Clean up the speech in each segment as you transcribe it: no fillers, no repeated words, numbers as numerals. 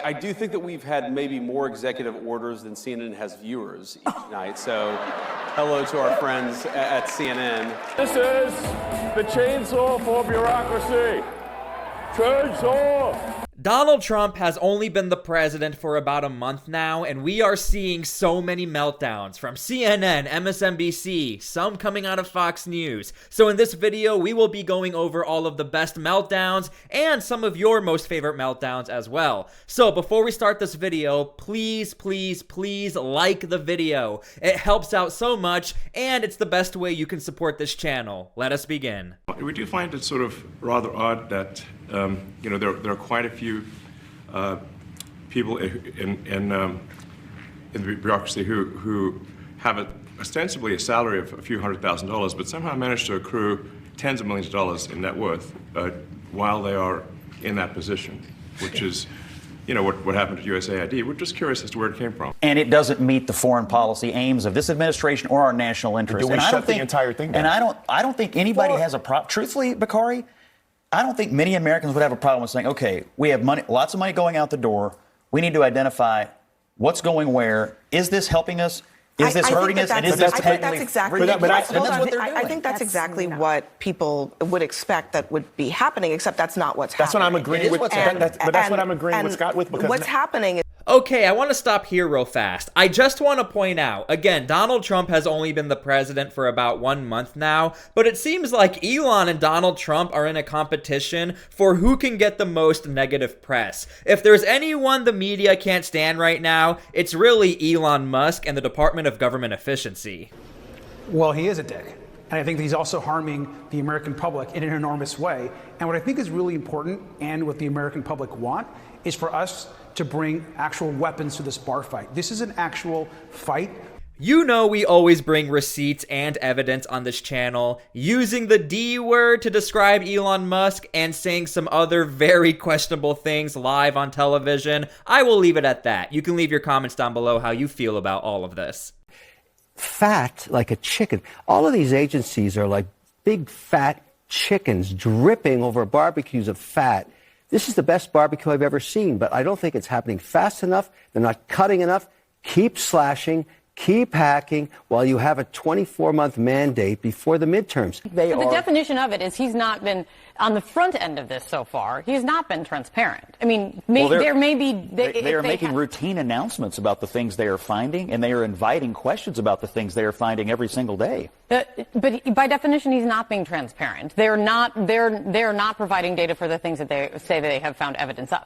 I do think that we've had maybe more executive orders than CNN has viewers each night. So hello to our friends at CNN. This is the chainsaw for bureaucracy. Chainsaw! Donald Trump has only been the president for about a month now, and we are seeing so many meltdowns from CNN, MSNBC, some coming out of Fox News. So in this video, we will be going over all of the best meltdowns and some of your most favorite meltdowns as well. So before we start this video, please, please, please like the video. It helps out so much, and it's the best way you can support this channel. Let us begin. We do find it sort of rather odd that there are quite a few people in the bureaucracy who have ostensibly a salary of a few $100,000, but somehow manage to accrue tens of millions of dollars in net worth while they are in that position, which is, what happened at USAID. We're just curious as to where it came from. And it doesn't meet the foreign policy aims of this administration or our national interests. Do we shut the entire thing down? And I don't think anybody has a problem. Truthfully, Bakari, I don't think many Americans would have a problem with saying, okay, we have money, lots of money going out the door. We need to identify what's going where. Is this helping us? Is this hurting us? And is this technically? I think that's exactly what people would expect that would be happening, except that's not what's happening. That's what I'm agreeing with. But that's what I'm agreeing with Scott with. Because what's happening is. Okay, I want to stop here real fast. I just want to point out, again, Donald Trump has only been the president for about 1 month now, but it seems like Elon and Donald Trump are in a competition for who can get the most negative press. If there's anyone the media can't stand right now, it's really Elon Musk and the Department of Government Efficiency. Well, he is a dick. And I think that he's also harming the American public in an enormous way. And what I think is really important, and what the American public want, is for us to bring actual weapons to this bar fight. This is an actual fight. You know we always bring receipts and evidence on this channel, using the D word to describe Elon Musk and saying some other very questionable things live on television. I will leave it at that. You can leave your comments down below how you feel about all of this. Fat like a chicken. All of these agencies are like big fat chickens dripping over barbecues of fat. This is the best barbecue I've ever seen, but I don't think it's happening fast enough. They're not cutting enough. Keep slashing, keep hacking while you have a 24-month mandate before the midterms. The definition of it is he's not been on the front end of this so far. He's not been transparent. I mean, there may be... They are making routine announcements about the things they are finding, and they are inviting questions about the things they are finding every single day. But by definition, he's not being transparent. They're not providing data for the things that they say they have found evidence of.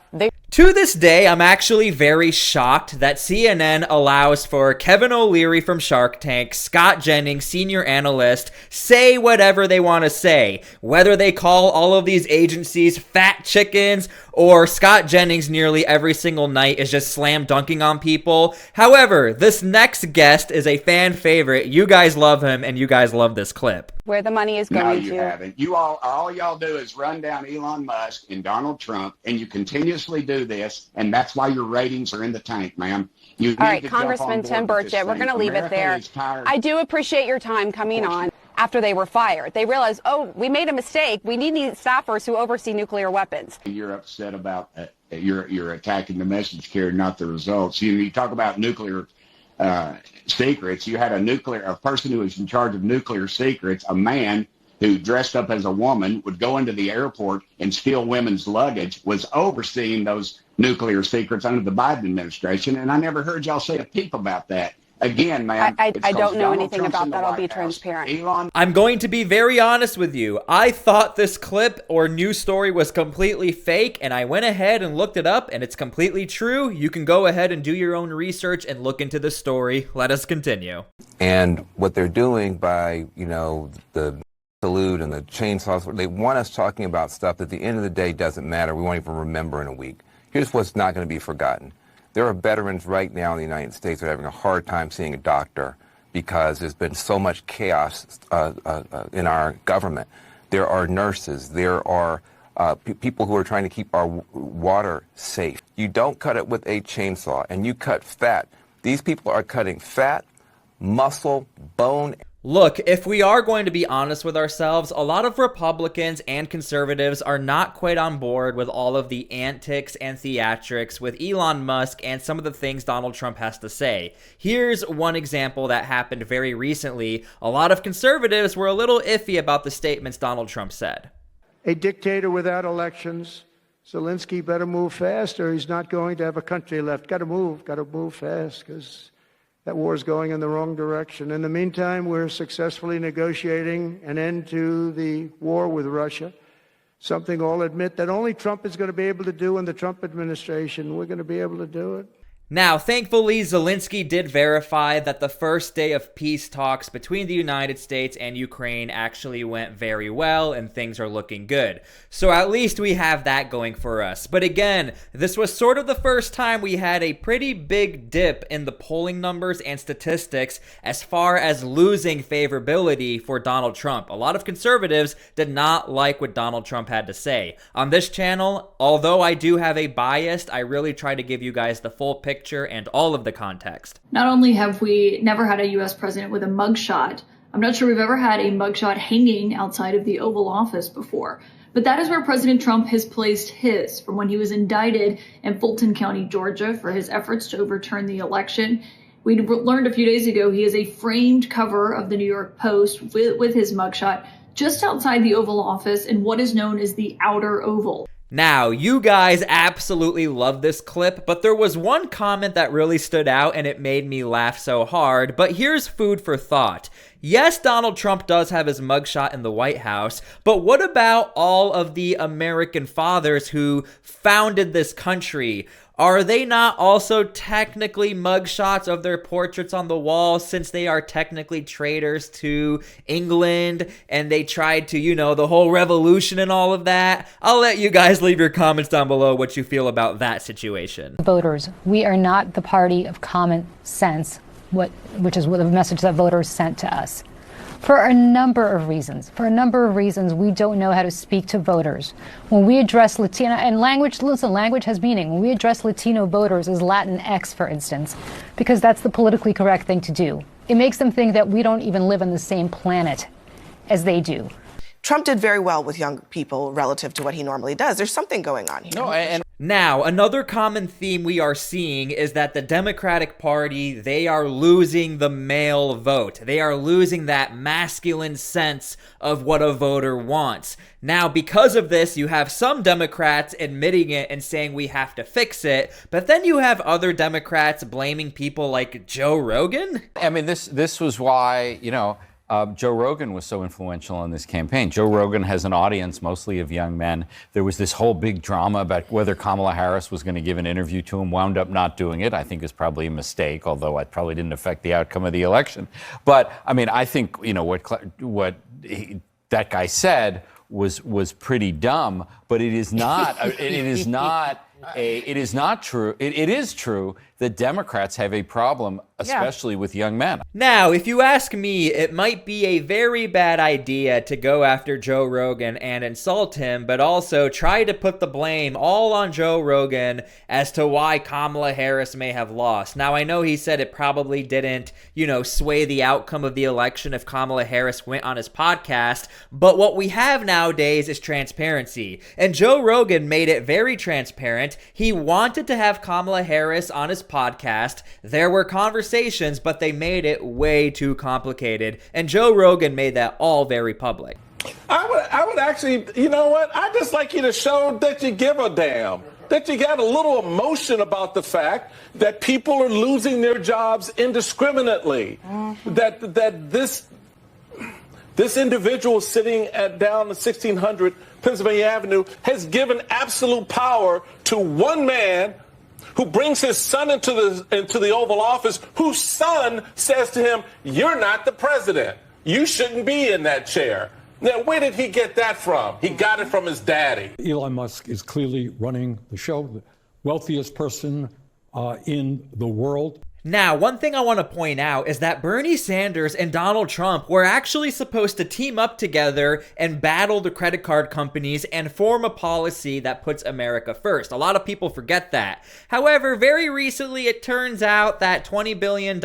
To this day, I'm actually very shocked that CNN allows for Kevin O'Leary from Shark Tank, Scott Jennings, senior analyst, say whatever they want to say. Whether they call all of these agencies fat chickens, or Scott Jennings nearly every single night is just slam dunking on people. However, this next guest is a fan favorite. You guys love him, and you guys love this clip. Where the money is going to. No, you haven't. All y'all do is run down Elon Musk and Donald Trump, and you continuously do this, and that's why your ratings are in the tank, ma'am. All right, Congressman Tim Burchett, we're going to leave it there. I do appreciate your time coming on. After they were fired, they realized, oh, we made a mistake. We need these staffers who oversee nuclear weapons. You're upset about you're attacking the message carrier, not the results. You talk about nuclear secrets. You had a person who was in charge of nuclear secrets, a man who dressed up as a woman, would go into the airport and steal women's luggage, was overseeing those nuclear secrets under the Biden administration, and I never heard y'all say a peep about that. Again, man, I don't know anything about that. I'll be transparent. I'm going to be very honest with you. I thought this clip or news story was completely fake, and I went ahead and looked it up, and it's completely true. You can go ahead and do your own research and look into the story. Let us continue. And what they're doing by, the salute and the chainsaws, they want us talking about stuff that at the end of the day doesn't matter. We won't even remember in a week. Here's what's not going to be forgotten. There are veterans right now in the United States that are having a hard time seeing a doctor because there's been so much chaos in our government. There are nurses. There are people who are trying to keep our water safe. You don't cut it with a chainsaw, and you cut fat. These people are cutting fat, muscle, bone. Look, if we are going to be honest with ourselves, a lot of Republicans and conservatives are not quite on board with all of the antics and theatrics with Elon Musk and some of the things Donald Trump has to say. Here's one example that happened very recently. A lot of conservatives were a little iffy about the statements Donald Trump said. A dictator without elections. Zelensky better move fast or he's not going to have a country left. Got to move fast because that war is going in the wrong direction. In the meantime, we're successfully negotiating an end to the war with Russia, something I'll admit that only Trump is going to be able to do in the Trump administration. We're going to be able to do it. Now, thankfully, Zelensky did verify that the first day of peace talks between the United States and Ukraine actually went very well and things are looking good. So at least we have that going for us. But again, this was sort of the first time we had a pretty big dip in the polling numbers and statistics as far as losing favorability for Donald Trump. A lot of conservatives did not like what Donald Trump had to say. On this channel, although I do have a bias, I really try to give you guys the full picture and all of the context. Not only have we never had a U.S. president with a mugshot, I'm not sure we've ever had a mugshot hanging outside of the Oval Office before, but that is where President Trump has placed his from when he was indicted in Fulton County, Georgia, for his efforts to overturn the election. We learned a few days ago he has a framed cover of the New York Post with his mugshot just outside the Oval Office in what is known as the Outer Oval. Now, you guys absolutely love this clip, but there was one comment that really stood out and it made me laugh so hard, but here's food for thought. Yes, Donald Trump does have his mugshot in the White House, but what about all of the American fathers who founded this country? Are they not also technically mugshots of their portraits on the wall since they are technically traitors to England and they tried to, you know, the whole revolution and all of that? I'll let you guys leave your comments down below what you feel about that situation. Voters, we are not the party of common sense, which is what the message that voters sent to us. For a number of reasons. We don't know how to speak to voters. When we address Latino, and language has meaning. When we address Latino voters as Latinx, for instance, because that's the politically correct thing to do. It makes them think that we don't even live on the same planet as they do. Trump did very well with young people relative to what he normally does. There's something going on here. Now, another common theme we are seeing is that the Democratic Party, they are losing the male vote. They are losing that masculine sense of what a voter wants. Now, because of this, you have some Democrats admitting it and saying we have to fix it, but then you have other Democrats blaming people like Joe Rogan. I mean, this was why, you know, Joe Rogan was so influential in this campaign. Joe Rogan has an audience mostly of young men. There was this whole big drama about whether Kamala Harris was going to give an interview to him, wound up not doing it. I think is probably a mistake, although it probably didn't affect the outcome of the election. But I mean, I think, you know, what that guy said was pretty dumb, but it is not it is not true. It is true that Democrats have a problem, especially with young men. Now, if you ask me, it might be a very bad idea to go after Joe Rogan and insult him, but also try to put the blame all on Joe Rogan as to why Kamala Harris may have lost. Now, I know he said it probably didn't, you know, sway the outcome of the election if Kamala Harris went on his podcast, but what we have nowadays is transparency. And Joe Rogan made it very transparent. He wanted to have Kamala Harris on his podcast. There were conversations, but they made it way too complicated. And Joe Rogan made that all very public. I would actually, you know what? I'd just like you to show that you give a damn. That you got a little emotion about the fact that people are losing their jobs indiscriminately. That this individual sitting down 1600 Pennsylvania Avenue has given absolute power to one man who brings his son into the Oval Office, whose son says to him, "You're not the president. You shouldn't be in that chair." Now, where did he get that from? He got it from his daddy. Elon Musk is clearly running the show, the wealthiest person in the world. Now, one thing I want to point out is that Bernie Sanders and Donald Trump were actually supposed to team up together and battle the credit card companies and form a policy that puts America first. A lot of people forget that. However, very recently it turns out that $20 billion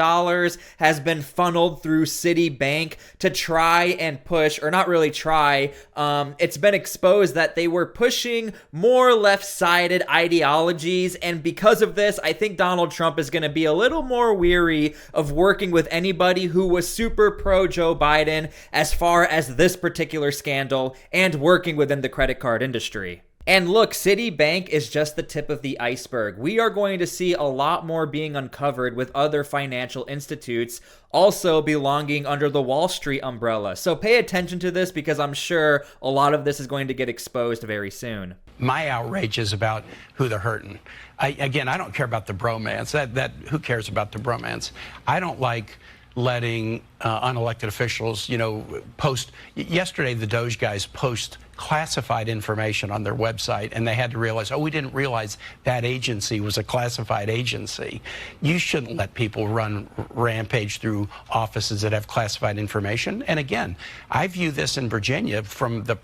has been funneled through Citibank to try and push, or not really try, it's been exposed that they were pushing more left-sided ideologies, and because of this, I think Donald Trump is going to be a little more weary of working with anybody who was super pro Joe Biden as far as this particular scandal and working within the credit card industry. And look, Citibank is just the tip of the iceberg. We are going to see a lot more being uncovered with other financial institutes also belonging under the Wall Street umbrella. So pay attention to this because I'm sure a lot of this is going to get exposed very soon. My outrage is about who they're hurting. I don't care about the bromance. Who cares about the bromance? I don't like letting unelected officials, post. Yesterday, the DOGE guys post classified information on their website, and they had to realize, we didn't realize that agency was a classified agency. You shouldn't let people run rampage through offices that have classified information. And again, I view this in Virginia from the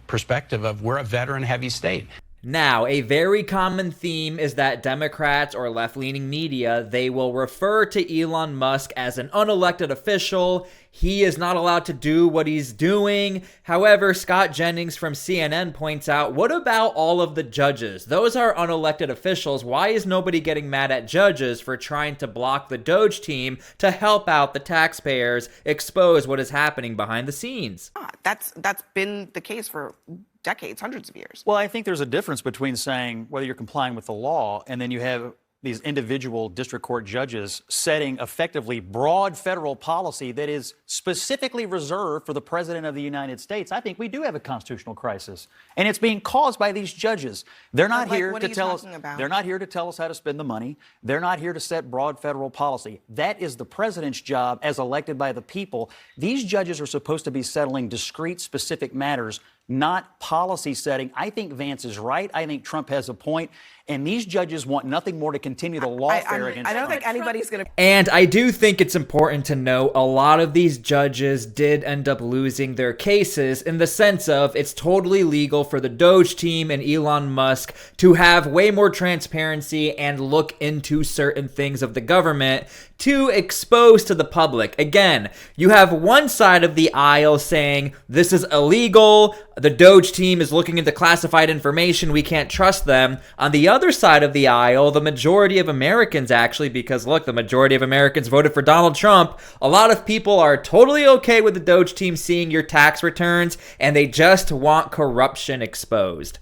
perspective of we're a veteran-heavy state. Now, a very common theme is that Democrats or left-leaning media, they will refer to Elon Musk as an unelected official. He is not allowed to do what he's doing. However, Scott Jennings from CNN points out, what about all of the judges? Those are unelected officials. Why is nobody getting mad at judges for trying to block the DOGE team to help out the taxpayers expose what is happening behind the scenes? That's been the case for decades, hundreds of years. Well, I think there's a difference between saying whether you're complying with the law and then you have these individual district court judges setting effectively broad federal policy that is specifically reserved for the President of the United States. I think we do have a constitutional crisis, and it's being caused by these judges. They're not here to tell us. They're not here to tell us how to spend the money. They're not here to set broad federal policy. That is the president's job as elected by the people. These judges are supposed to be settling discrete, specific matters, not policy setting. I think Vance is right. I think Trump has a point. And these judges want nothing more to continue the lawfare against I don't think anybody's going to. And I do think it's important to note a lot of these judges did end up losing their cases in the sense of it's totally legal for the DOGE team and Elon Musk to have way more transparency and look into certain things of the government to expose to the public. Again, you have one side of the aisle saying this is illegal, the DOGE team is looking into classified information, we can't trust them. On the other side of the aisle, the majority of Americans actually, because look, the majority of Americans voted for Donald Trump, a lot of people are totally okay with the DOGE team seeing your tax returns, and they just want corruption exposed.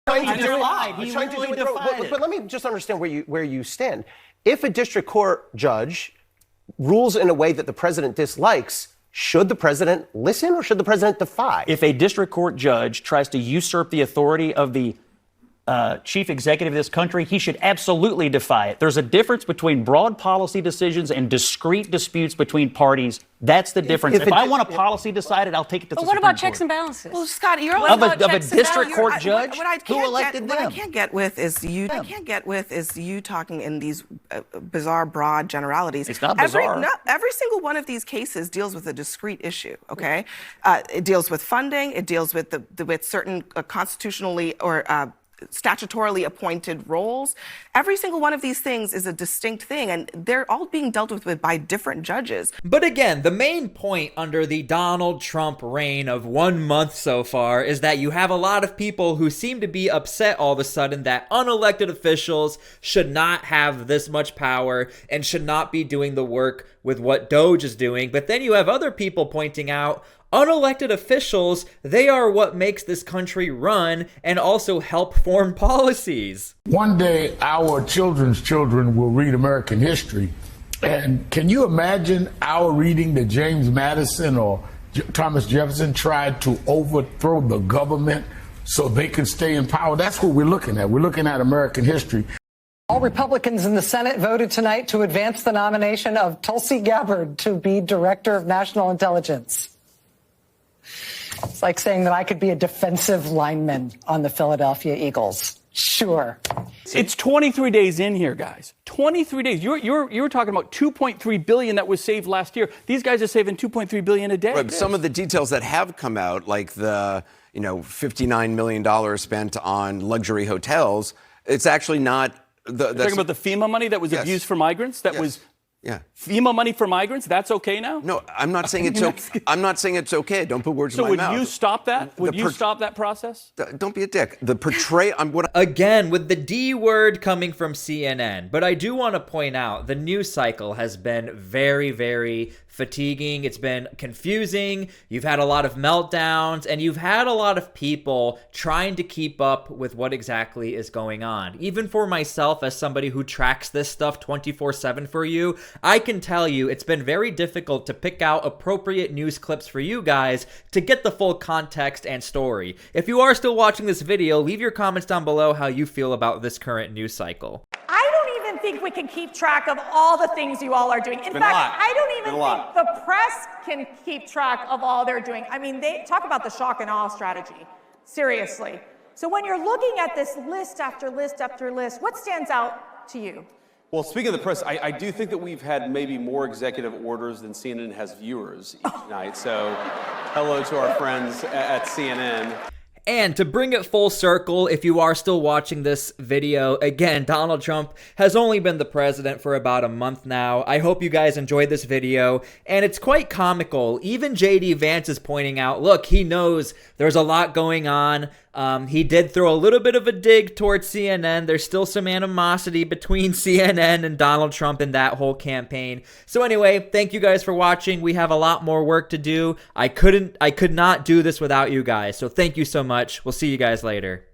But let me just understand where you stand. If a district court judge rules in a way that the president dislikes, should the president listen or should the president defy? If a district court judge tries to usurp the authority of the chief executive of this country, he should absolutely defy it. There's a difference between broad policy decisions and discrete disputes between parties. That's the difference. If I want a policy decided, I'll take it to the Supreme Court. What about checks and balances? Well, Scott, you're of a district court judge who elected them. What I can't get with is you talking in these bizarre, broad generalially. It's not bizarre. Every single one of these cases deals with a discrete issue. Okay, it deals with funding. It deals with with certain constitutionally or statutorily appointed roles. Every single one of these things is a distinct thing, and they're all being dealt with by different judges. But again, the main point under the Donald Trump reign of 1 month so far is that you have a lot of people who seem to be upset all of a sudden that unelected officials should not have this much power and should not be doing the work with what DOGE is doing. But then you have other people pointing out unelected officials, they are what makes this country run and also help form policies. One day, our children's children will read American history. And can you imagine our reading that James Madison or Thomas Jefferson tried to overthrow the government so they could stay in power? That's what we're looking at. We're looking at American history. All Republicans in the Senate voted tonight to advance the nomination of Tulsi Gabbard to be Director of National Intelligence. It's like saying that I could be a defensive lineman on the Philadelphia Eagles. Sure. It's 23 days in here, guys. 23 days. You're talking about 2.3 billion that was saved last year. These guys are saving 2.3 billion a day. Right, some of the details that have come out, like the $59 million spent on luxury hotels, it's actually not. You're talking about the FEMA money that was abused for migrants. Yeah. FEMA money for migrants. That's okay now. No, I'm not saying it's okay. I'm not saying it's okay. Don't put words in my mouth. So would you stop that? Would you stop that process? Don't be a dick. Again, with the D word coming from CNN, but I do want to point out the news cycle has been very, very fatiguing. It's been confusing. You've had a lot of meltdowns, and you've had a lot of people trying to keep up with what exactly is going on. Even for myself, as somebody who tracks this stuff 24/7 for you, I can tell you it's been very difficult to pick out appropriate news clips for you guys to get the full context and story. If you are still watching this video, leave your comments down below how you feel about this current news cycle. I don't even think we can keep track of all the things you all are doing. In fact, I don't even think the press can keep track of all they're doing. I mean, they talk about the shock and awe strategy. Seriously. So when you're looking at this list after list after list, what stands out to you? Well, speaking of the press, I do think that we've had maybe more executive orders than CNN has viewers each night. So hello to our friends at CNN. And to bring it full circle, if you are still watching this video, again, Donald Trump has only been the president for about a month now. I hope you guys enjoyed this video, and it's quite comical. Even JD Vance is pointing out, look, he knows there's a lot going on. He did throw a little bit of a dig towards CNN. There's still some animosity between CNN and Donald Trump in that whole campaign. So anyway, thank you guys for watching. We have a lot more work to do. I could not do this without you guys. So thank you so much. We'll see you guys later.